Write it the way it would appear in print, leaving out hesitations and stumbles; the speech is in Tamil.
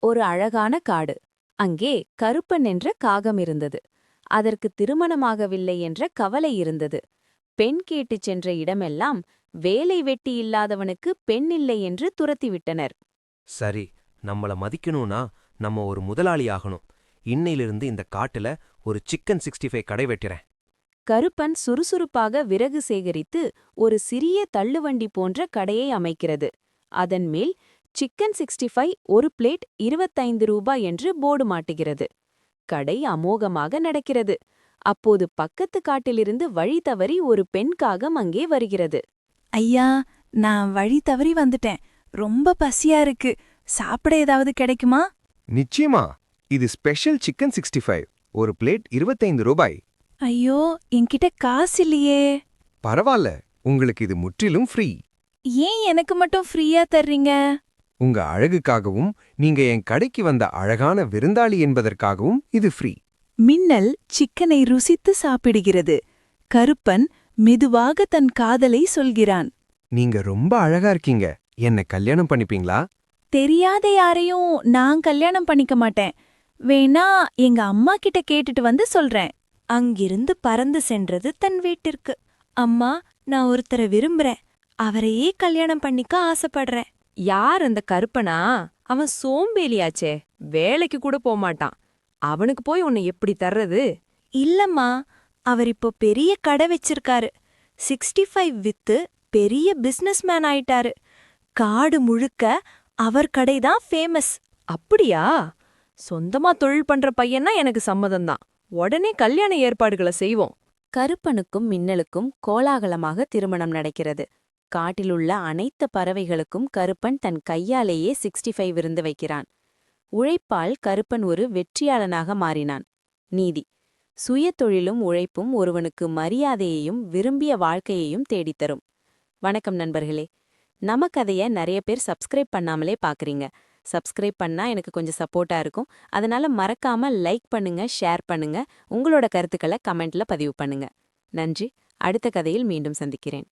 ஒரு அழகான காடு. அங்கே கருப்பன் என்ற காகம் இருந்தது. அதற்கு திருமணமாகவில்லை என்ற கவலை இருந்தது. பெண் கேட்டுச் சென்ற இடமெல்லாம் வேலை வெட்டி இல்லாதவனுக்கு பெண் இல்லை என்று துரத்திவிட்டனர். சரி, நம்மள மதிக்கணும்னா நம்ம ஒரு முதலாளி ஆகணும். இன்னையிலிருந்து இந்த காட்டுல ஒரு சிக்கன் 65 கடை வெட்டுறேன். கருப்பன் சுறுசுறுப்பாக விறகு சேகரித்து ஒரு சிறிய தள்ளுவண்டி போன்ற கடையை அமைக்கிறது. அதன் மேல் சிக்கன் 65 ஒரு பிளேட் 25 ரூபாய் என்று போர்டு மாட்டுகிறது. கடை அமோகமாக நடக்கிறது. அப்போது பக்கத்து காட்டிலிருந்து வழி தவறி ஒரு பெண் காகம் அங்கே வருகிறது. ஐயா, நான் வழி தவறி வந்துட்டேன். ரொம்ப பசியா இருக்கு. சாப்பிட ஏதாவது கிடைக்குமா? நிச்சயமா, இது ஸ்பெஷல் சிக்கன் 65 ஒரு பிளேட் 25 ரூபாய். ஐயோ, என்கிட்ட காசு இல்லையே. பரவாயில்ல, உங்களுக்கு இது முற்றிலும் ஃப்ரீ. ஏன் எனக்கு மட்டும் ஃப்ரீயா தர்றீங்க? உங்க அழகுக்காகவும் நீங்க என் கடைக்கு வந்த அழகான விருந்தாளி என்பதற்காகவும் இது ஃப்ரீ. மின்னல் சிக்கனை ருசித்து சாப்பிடுகிறது. கருப்பன் மெதுவாக தன் காதலை சொல்கிறான். நீங்க ரொம்ப அழகா இருக்கீங்க. என்ன கல்யாணம் பண்ணிப்பீங்களா? தெரியாத யாரையும் நான் கல்யாணம் பண்ணிக்க மாட்டேன். வேணா எங்க அம்மா கிட்ட கேட்டுட்டு வந்து சொல்றேன். அங்கிருந்து பறந்து சென்றது தன் வீட்டிற்கு. அம்மா, நான் ஒருத்தரை விரும்புறேன். அவரையே கல்யாணம் பண்ணிக்க ஆசைப்படுறேன். யார் அந்த கருப்பனா? அவன் சோம்பேலியாச்சே, வேலைக்கு கூட போமாட்டான். அவனுக்கு போய் உன்னை எப்படி தர்றது? இல்லம்மா, அவர் இப்போ பெரிய கடை வச்சிருக்காரு. 65 வித்து பெரிய பிசினஸ்மேன் ஆயிட்டாரு. காடு முழுக்க அவர் கடைதான் ஃபேமஸ். அப்படியா? சொந்தமா தொழில் பண்ற பையன்னா எனக்கு சம்மதம்தான். உடனே கல்யாண ஏற்பாடுகளை செய்வோம். கருப்பனுக்கும் மின்னலுக்கும் கோலாகலமாக திருமணம் நடக்கிறது. காட்டிலுள்ள அனைத்து பறவைகளுக்கும் கருப்பன் தன் கையாலேயே 65 விருந்து வைக்கிறான். உழைப்பால் கருப்பன் ஒரு வெற்றியாளனாக மாறினான். நீதி: சுய தொழிலும் உழைப்பும் ஒருவனுக்கு மரியாதையையும் விரும்பிய வாழ்க்கையையும் தேடித்தரும். வணக்கம் நண்பர்களே. நம்ம கதைய நிறைய பேர் சப்ஸ்கிரைப் பண்ணாமலே பாக்குறீங்க. சப்ஸ்கிரைப் பண்ணா எனக்கு கொஞ்சம் சப்போர்ட்டா இருக்கும். அதனால மறக்காம லைக் பண்ணுங்க, ஷேர் பண்ணுங்க, உங்களோட கருத்துக்களை கமெண்ட்ல பதிவு பண்ணுங்க. நன்றி. அடுத்த கதையில் மீண்டும் சந்திக்கிறேன்.